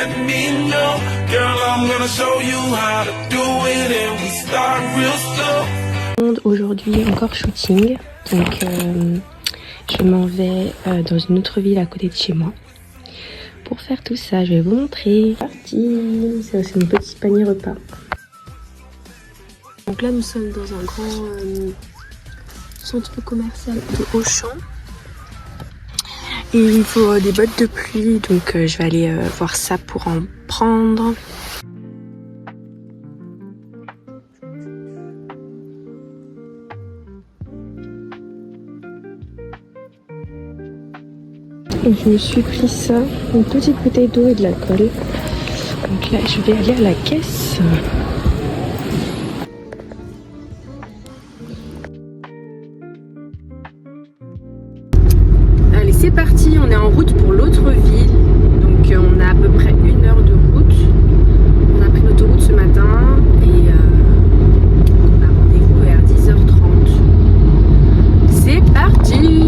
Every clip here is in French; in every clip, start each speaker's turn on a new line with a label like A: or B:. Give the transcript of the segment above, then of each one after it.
A: let me know. Girl, I'm gonna show you how to do it and we start real slow.
B: Aujourd'hui encore shooting, donc je m'en vais dans une autre ville à côté de chez moi. Pour faire tout ça, je vais vous montrer. C'est parti, c'est mon petit panier repas. Donc là nous sommes dans un grand centre commercial de Auchan. Et il me faut des bottes de pluie, donc je vais aller voir ça pour en prendre. Donc je me suis pris ça, une petite bouteille d'eau et de l'alcool. Donc là je vais aller à la caisse. Allez, c'est parti, on est en route pour l'autre ville. Donc on a à peu près 1 heure de route. On a pris l'autoroute ce matin et on a rendez-vous vers 10h30. C'est parti!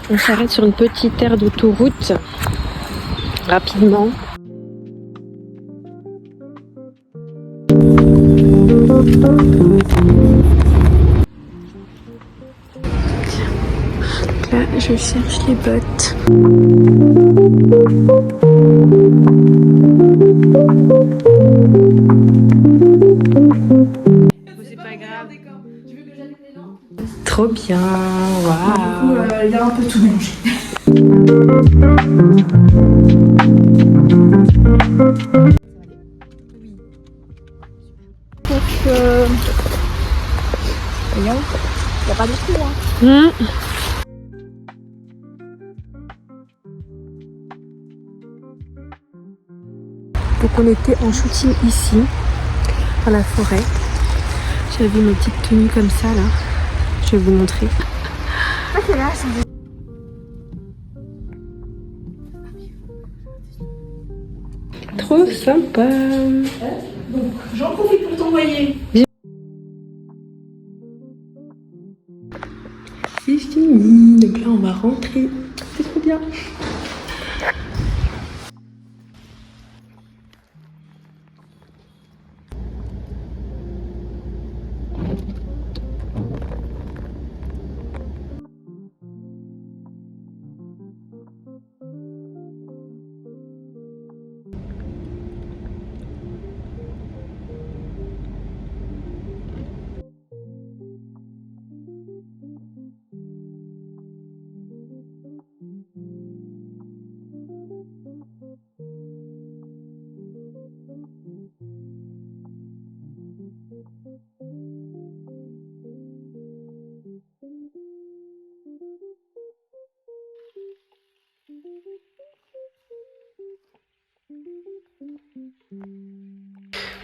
B: On s'arrête sur une petite aire d'autoroute rapidement. Là, je cherche les bottes. C'est pas grave. Trop bien, waouh.
C: Du coup, il y a un peu tout mélangé.
D: Regarde, il n'y a pas de trou, hein.
B: Donc on était en shooting ici, dans la forêt. J'avais mes petites tenues comme ça là. Je vais vous montrer. Trop sympa.
C: Donc, j'en profite pour t'envoyer.
B: C'est fini. Donc là on va rentrer. C'est trop bien.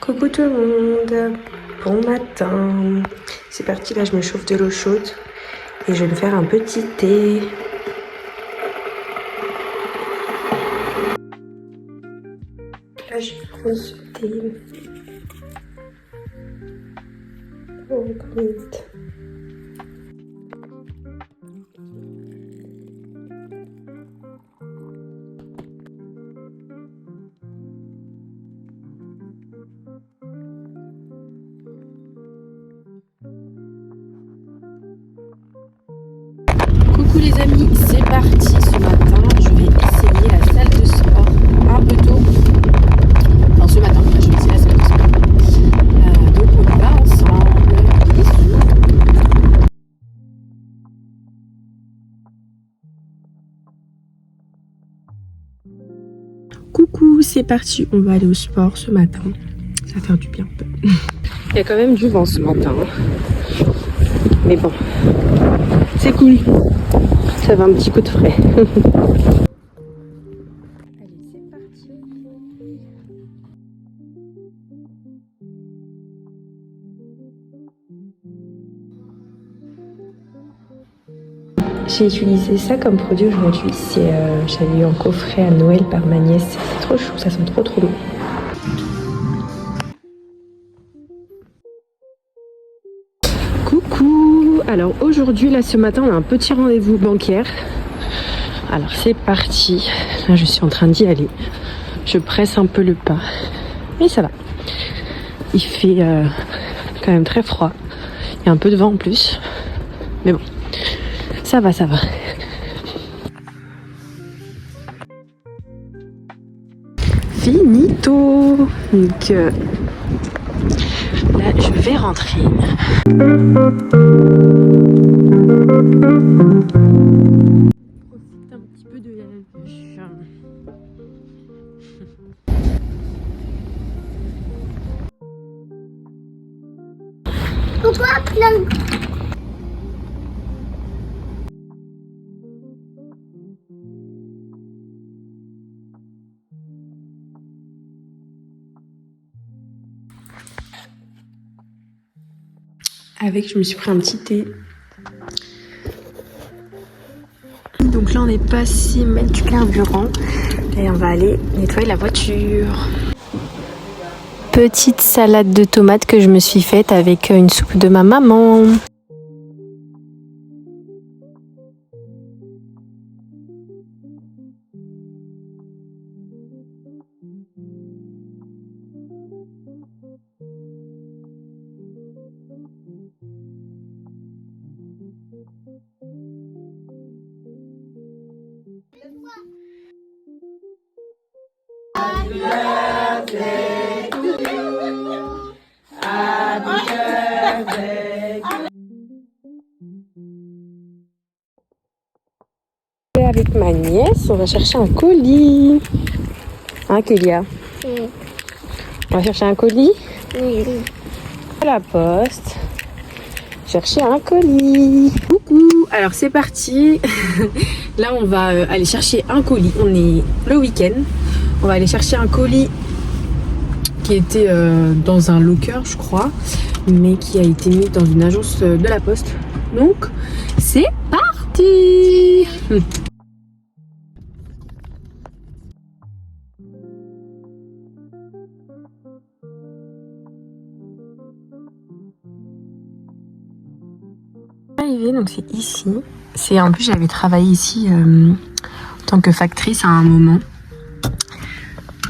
B: Coucou tout le monde, bon matin. C'est parti, là je me chauffe de l'eau chaude et je vais me faire un petit thé. Là je prends ce thé. Oh, vite. Coucou les amis, c'est parti ce matin. Je vais essayer la salle de sport un peu tôt. Enfin ce matin, je vais essayer la salle de sport. Donc on y va ensemble. Bisous. Coucou, c'est parti. On va aller au sport ce matin. Ça va faire du bien un peu. Il y a quand même du vent ce matin. Mais bon, c'est cool. Ça va un petit coup de frais. Allez, c'est parti. J'ai utilisé ça comme produit aujourd'hui. J'avais eu en coffret à Noël par ma nièce. C'est trop chou, ça sent trop bon. Coucou. Alors aujourd'hui, là ce matin, on a un petit rendez-vous bancaire. Alors c'est parti. Là je suis en train d'y aller. Je presse un peu le pas. Mais ça va. Il fait quand même très froid. Il y a un peu de vent en plus. Mais bon, ça va, ça va. Finito. Donc là je vais rentrer. Profite un petit peu de la vue.
D: Pour toi, plein.
B: Avec, je me suis pris un petit thé. Donc là, on est passé mettre du carburant et on va aller nettoyer la voiture. Petite salade de tomates que je me suis faite avec une soupe de ma maman. Avec ma nièce, on va chercher un colis. Hein, Kélia?
D: Oui.
B: On va chercher un colis
D: Oui.
B: à la poste. Chercher un colis. Coucou. Alors c'est parti. Là on va aller chercher un colis. On est le week-end. On va aller chercher un colis qui était dans un locker je crois, mais qui a été mis dans une agence de la poste. Donc c'est parti. Arrivé, donc c'est ici. C'est en plus j'avais travaillé ici en tant que factrice à un moment.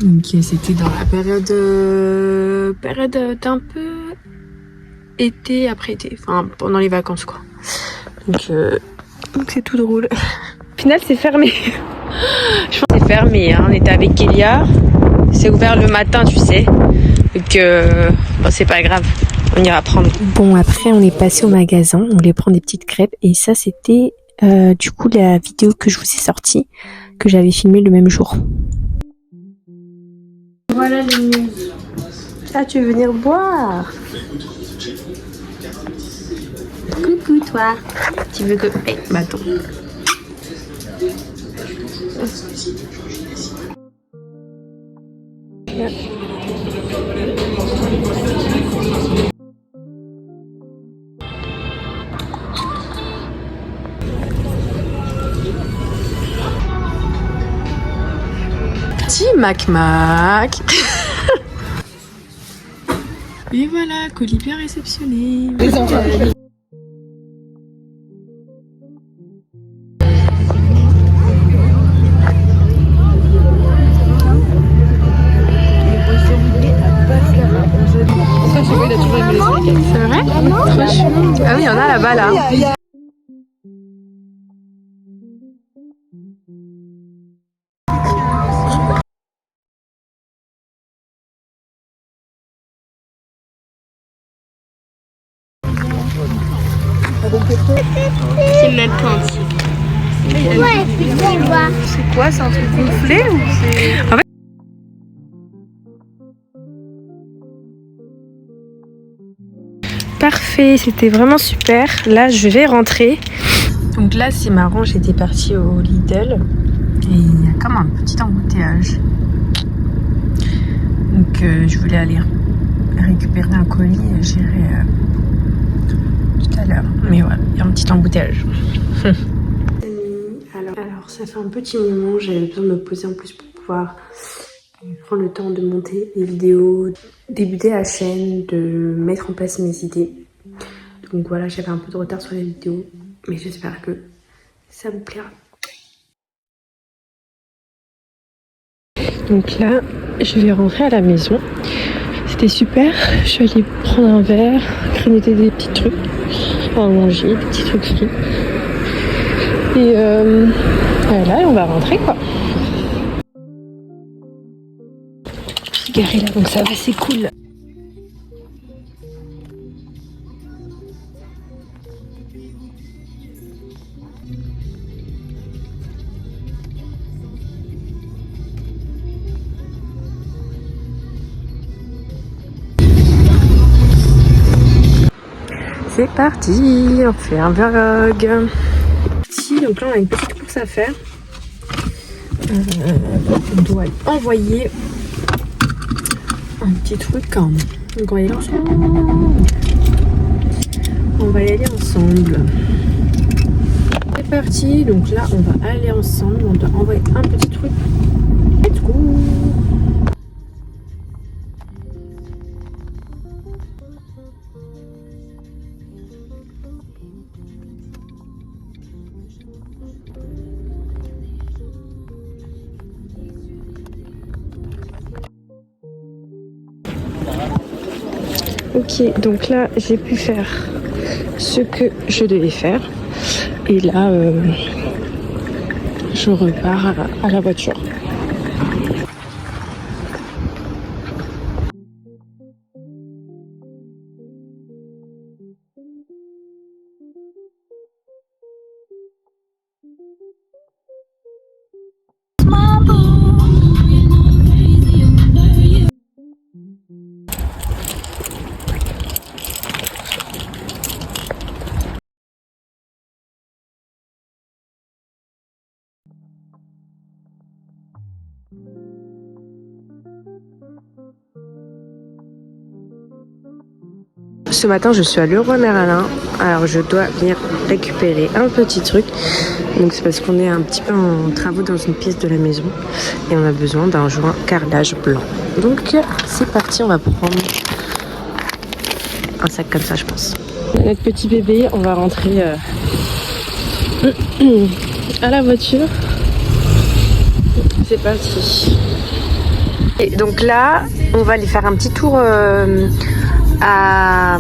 B: Donc c'était dans la période d'un peu été après été, enfin pendant les vacances quoi. Donc c'est tout drôle. Au final c'est fermé. Je pense que c'est fermé. Hein. On était avec Kélia. C'est ouvert le matin, tu sais. Donc bon, c'est pas grave. On ira prendre. Bon, après, on est passé au magasin. On voulait prendre des petites crêpes. Et ça, c'était du coup la vidéo que je vous ai sortie, que j'avais filmée le même jour. Voilà les news. Ah, tu veux venir boire? Coucou, toi. Tu veux que... Eh, bâton. Petit Mac. Et voilà, colis bien réceptionné. C'est vrai? Trop chou. Ah oui, il y en a là-bas là.
D: C'est même pas entier. Ouais, c'est quoi?
C: C'est quoi? C'est un truc gonflé ou c'est...
B: En fait, parfait, c'était vraiment super. Là, je vais rentrer. Donc là, c'est marrant, j'étais partie au Lidl et il y a comme un petit embouteillage. Donc je voulais aller récupérer un colis et j'irai tout à l'heure. Mais voilà, il y a un petit embouteillage. Alors, ça fait un petit moment, j'avais besoin de me poser en plus pour pouvoir prendre le temps de monter des vidéos, débuter la chaîne, de mettre en place mes idées. Donc voilà, j'avais un peu de retard sur la vidéo, mais j'espère que ça vous plaira. Donc là, je vais rentrer à la maison. C'était super, je suis allée prendre un verre, grignoter des petits trucs, à manger, des petits trucs frits. Et voilà, on va rentrer quoi. Je suis garée là, donc ça va, c'est cool. C'est parti, on fait un vlog. Donc là on a une petite course à faire. On doit envoyer un petit truc. Donc on va y aller ensemble. On va y aller ensemble. C'est parti, donc là on va aller ensemble. On doit envoyer un petit truc. Let's go. Ok, donc là j'ai pu faire ce que je devais faire et là je repars à la voiture. Ce matin je suis à Leroy Merlin, alors je dois venir récupérer un petit truc. Donc c'est parce qu'on est un petit peu en travaux dans une pièce de la maison et on a besoin d'un joint carrelage blanc. Donc c'est parti, on va prendre un sac comme ça je pense. Notre petit bébé, on va rentrer à la voiture. C'est parti. Et donc là, on va aller faire un petit tour à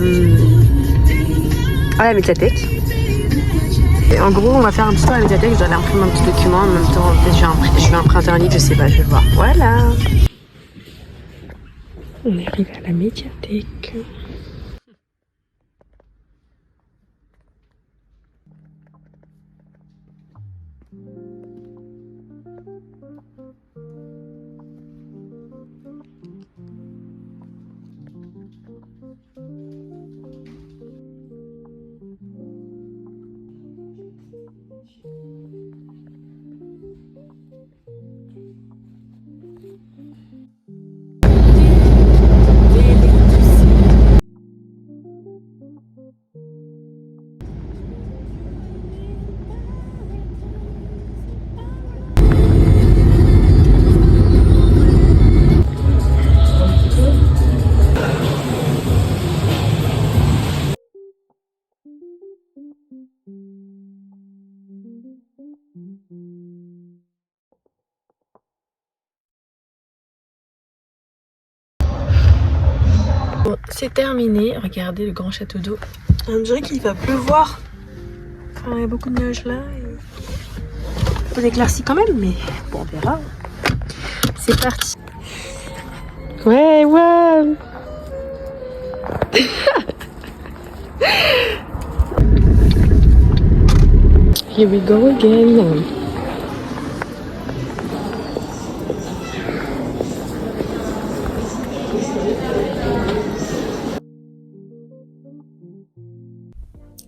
B: la médiathèque. Et en gros, on va faire un petit tour à la médiathèque. Je dois aller imprimer un petit document. En même temps, je vais emprunter un livre, je sais pas, je vais voir. Voilà. On est arrivé à la médiathèque. Bon, c'est terminé. Regardez le grand château d'eau. On dirait qu'il va pleuvoir. Enfin, il y a beaucoup de neige là. Un peu d'éclaircie quand même, mais bon, on verra. C'est parti. Ouais, ouais. Here we go again.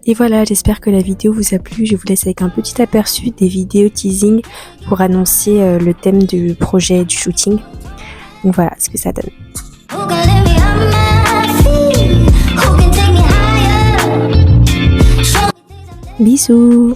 E: Et voilà, j'espère que la vidéo vous a plu. Je vous laisse avec un petit aperçu des vidéos teasing pour annoncer le thème du projet du shooting. Donc voilà ce que ça donne. Bisous.